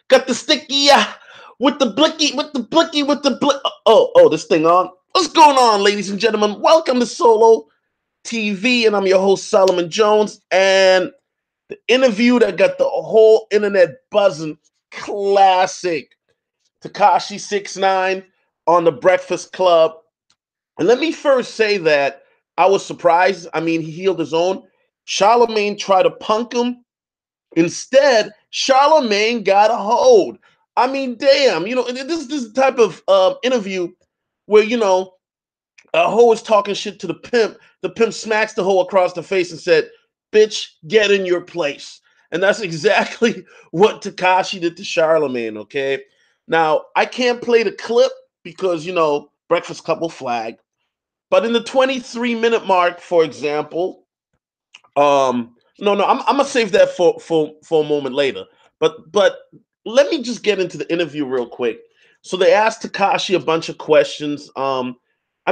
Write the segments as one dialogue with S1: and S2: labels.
S1: Got the sticky with the blicky, with the blicky, with the blick. Oh, this thing on. What's going on, ladies and gentlemen? Welcome to Solo TV, and I'm your host, Solomon Jones. And the interview that got the whole internet buzzing, classic. Tekashi 6ix9ine on the Breakfast Club. And let me first say that I was surprised. I mean, he healed his own. Charlemagne tried to punk him. Instead, Charlemagne got a hold. I mean, damn, this is the type of interview where, a hoe is talking shit to the pimp. The pimp smacks the hoe across the face and said, bitch, get in your place. And that's exactly what Tekashi did to Charlemagne, okay? Now, I can't play the clip because, Breakfast Club will flag. But in the 23-minute mark, for example, I'm gonna save that for a moment later. But let me just get into the interview real quick. So they asked Tekashi a bunch of questions. I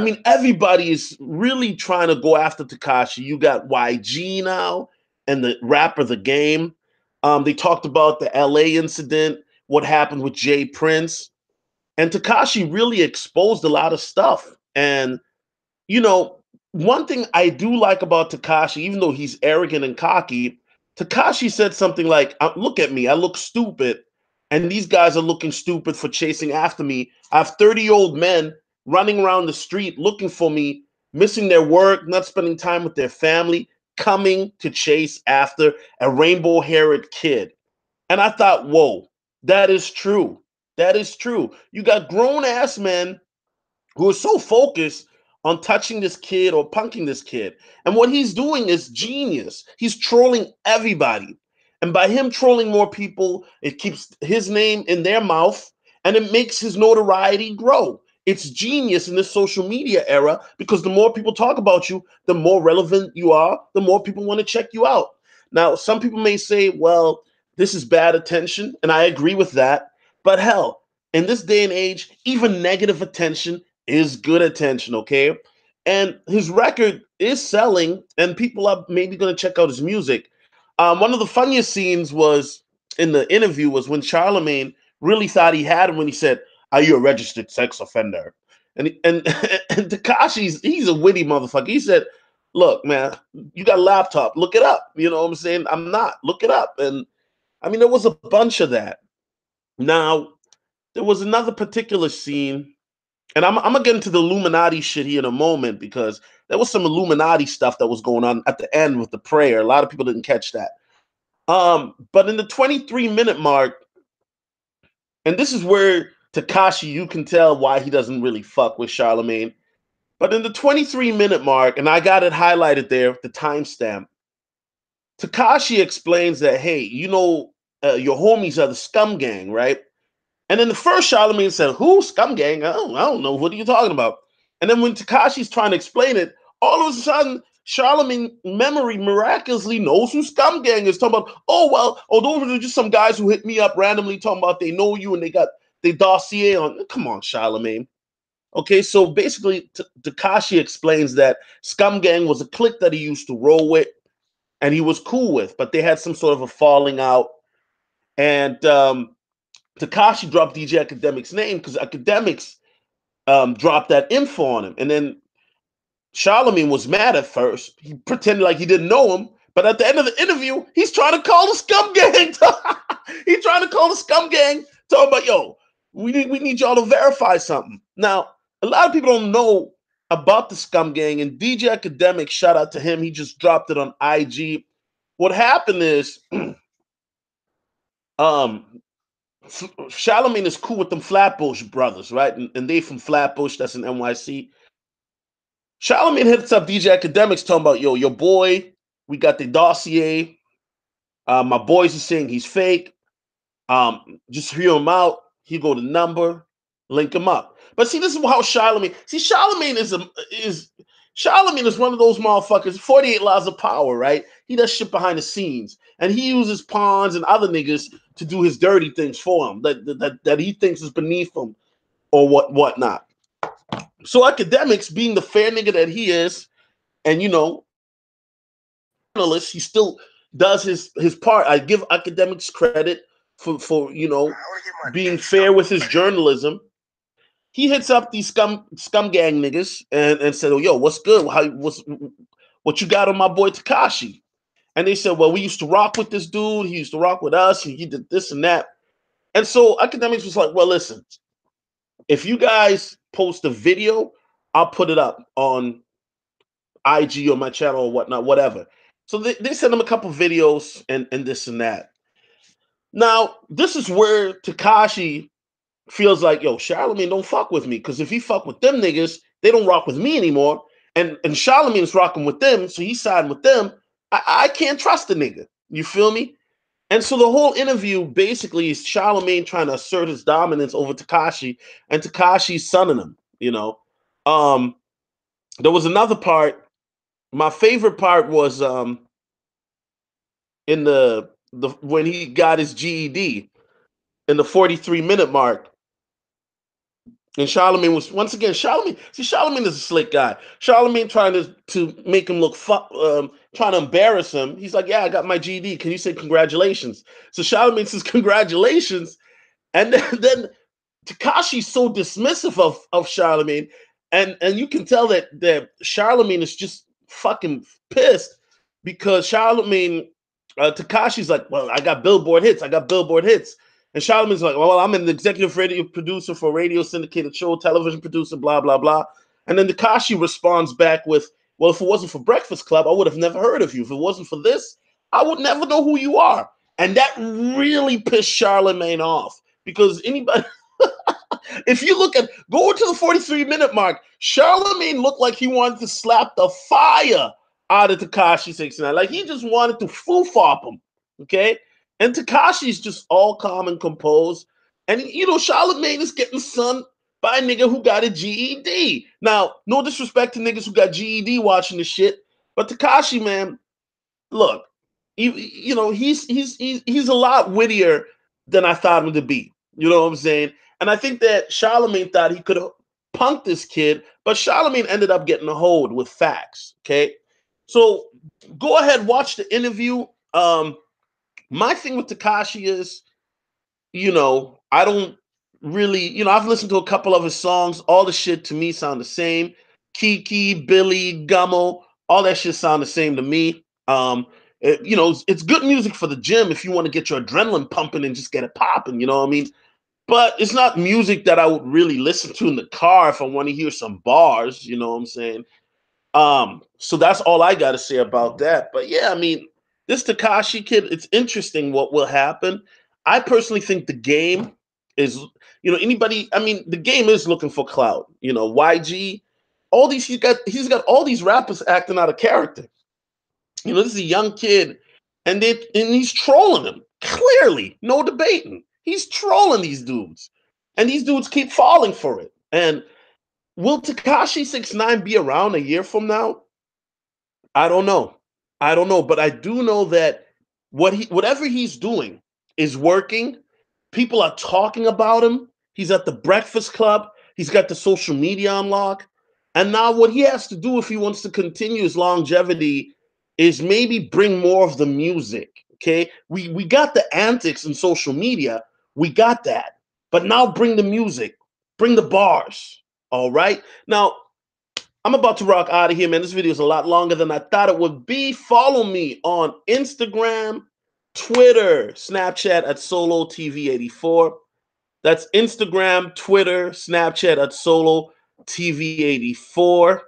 S1: mean, everybody is really trying to go after Tekashi. You got YG now and the rapper The Game. They talked about the LA incident, what happened with Jay Prince, and Tekashi really exposed a lot of stuff. And one thing I do like about Tekashi, even though he's arrogant and cocky, Tekashi said something like, look at me, I look stupid, and these guys are looking stupid for chasing after me. I have 30-year-old men running around the street looking for me, missing their work, not spending time with their family, coming to chase after a rainbow-haired kid. And I thought, whoa, that is true. That is true. You got grown-ass men who are so focused on touching this kid or punking this kid. And what he's doing is genius. He's trolling everybody. And by him trolling more people, it keeps his name in their mouth and it makes his notoriety grow. It's genius in this social media era because the more people talk about you, the more relevant you are, the more people want to check you out. Now, some people may say, well, this is bad attention, and I agree with that. But hell, in this day and age, even negative attention is good attention, okay? And his record is selling, and people are maybe going to check out his music. One of the funniest scenes was in the interview was when Charlemagne really thought he had him when he said, "Are you a registered sex offender?" And and Tekashi's he's a witty motherfucker. He said, "Look, man, you got a laptop. Look it up. You know what I'm saying? I'm not. Look it up." And I mean, there was a bunch of that. Now, there was another particular scene, and I'm gonna get into the Illuminati shit here in a moment because there was some Illuminati stuff that was going on at the end with the prayer. A lot of people didn't catch that. But in the 23-minute mark, and this is where Tekashi, you can tell why he doesn't really fuck with Charlemagne. But in the 23-minute mark, and I got it highlighted there, the timestamp, Tekashi explains that, hey, your homies are the scum gang, right? And then the first Charlemagne said, who? Scum gang? I don't know. What are you talking about? And then when Tekashi's trying to explain it, all of a sudden, Charlemagne memory miraculously knows who Scum Gang is. Talking about, those are just some guys who hit me up randomly talking about they know you and they got their dossier on. Come on, Charlemagne. Okay, so basically, Tekashi explains that Scum Gang was a clique that he used to roll with and he was cool with, but they had some sort of a falling out. And Tekashi dropped DJ Akademiks' name because Akademiks dropped that info on him. And then Charlemagne was mad at first. He pretended like he didn't know him. But at the end of the interview, he's trying to call the Scum Gang. He's trying to call the Scum Gang, talking about, yo, we need y'all to verify something. Now, a lot of people don't know about the Scum Gang, and DJ Akademiks, shout out to him, he just dropped it on IG. What happened is, Charlemagne is cool with them Flatbush brothers, right? And they from Flatbush, that's in NYC. Charlemagne hits up DJ Akademiks talking about, yo, your boy, we got the dossier. My boys are saying he's fake. Just hear him out. He go the number, link him up. But see, this is how Charlemagne is one of those motherfuckers, 48 laws of power, right? He does shit behind the scenes. And he uses pawns and other niggas to do his dirty things for him that he thinks is beneath him or whatnot. So Akademiks, being the fair nigga that he is, and analyst, he still does his part. I give Akademiks credit for being fair with his journalism. He hits up these scum gang niggas and said, "Oh, yo, what's good? What you got on my boy Tekashi?" And they said, "Well, we used to rock with this dude. He used to rock with us. He did this and that." And so Akademiks was like, "Well, listen, if you guys post a video, I'll put it up on IG or my channel or whatnot, whatever." So they sent him a couple videos and this and that. Now, this is where Tekashi feels like, yo, Charlemagne don't fuck with me. Because if he fuck with them niggas, they don't rock with me anymore. And Charlemagne's rocking with them, so he's siding with them. I can't trust the nigga. You feel me? And so the whole interview basically is Charlemagne trying to assert his dominance over Tekashi, and Tekashi's sunning him. Um, there was another part. My favorite part was in the when he got his GED in the 43-minute mark. And Charlemagne was once again Charlemagne. See, Charlemagne is a slick guy. Charlemagne trying to make him look trying to embarrass him. He's like, "Yeah, I got my GED. Can you say congratulations?" So Charlemagne says congratulations, and then Tekashi's so dismissive of Charlemagne, and you can tell that Charlemagne is just fucking pissed because Charlemagne, Tekashi's like, "Well, I got Billboard hits. I got Billboard hits." And Charlemagne's like, "Well, I'm an executive radio producer for a radio syndicated show, television producer, blah, blah, blah." And then Tekashi responds back with, "Well, if it wasn't for Breakfast Club, I would have never heard of you. If it wasn't for this, I would never know who you are." And that really pissed Charlemagne off because anybody, if you look at going to the 43-minute mark, Charlemagne looked like he wanted to slap the fire out of Tekashi 6ix9ine. Like he just wanted to foo-fop him. Okay. And Tekashi's just all calm and composed. And Charlemagne is getting sunned by a nigga who got a GED. Now, no disrespect to niggas who got GED watching this shit, but Tekashi, man, look, he's a lot wittier than I thought him to be. You know what I'm saying? And I think that Charlemagne thought he could have punked this kid, but Charlemagne ended up getting a hold with facts. Okay, so go ahead, watch the interview. My thing with Tekashi is, I don't really, I've listened to a couple of his songs. All the shit to me sound the same. Kiki, Billy, Gummo, all that shit sound the same to me. It's good music for the gym if you want to get your adrenaline pumping and just get it popping. You know what I mean? But it's not music that I would really listen to in the car if I want to hear some bars. You know what I'm saying? So that's all I got to say about that. But yeah, I mean, this Tekashi kid, it's interesting what will happen. I personally think the game is, anybody. I mean, the game is looking for clout. YG, all these he's got all these rappers acting out of character. This is a young kid, and he's trolling them. Clearly, no debating. He's trolling these dudes, and these dudes keep falling for it. And will Tekashi 6ix9ine be around a year from now? I don't know. But I do know that whatever he's doing is working. People are talking about him. He's at the Breakfast Club. He's got the social media on lock. And now what he has to do if he wants to continue his longevity is maybe bring more of the music. Okay. We got the antics in social media. We got that. But now bring the music. Bring the bars. All right. Now, I'm about to rock out of here, man. This video is a lot longer than I thought it would be. Follow me on Instagram, Twitter, Snapchat at SoloTV84. That's Instagram, Twitter, Snapchat at SoloTV84.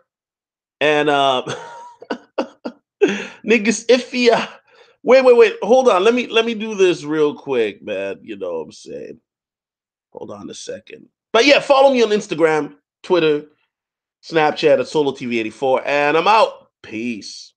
S1: And niggas, if you wait, hold on. Let me do this real quick, man. You know what I'm saying? Hold on a second. But yeah, follow me on Instagram, Twitter, Snapchat at SoloTV84. And I'm out. Peace.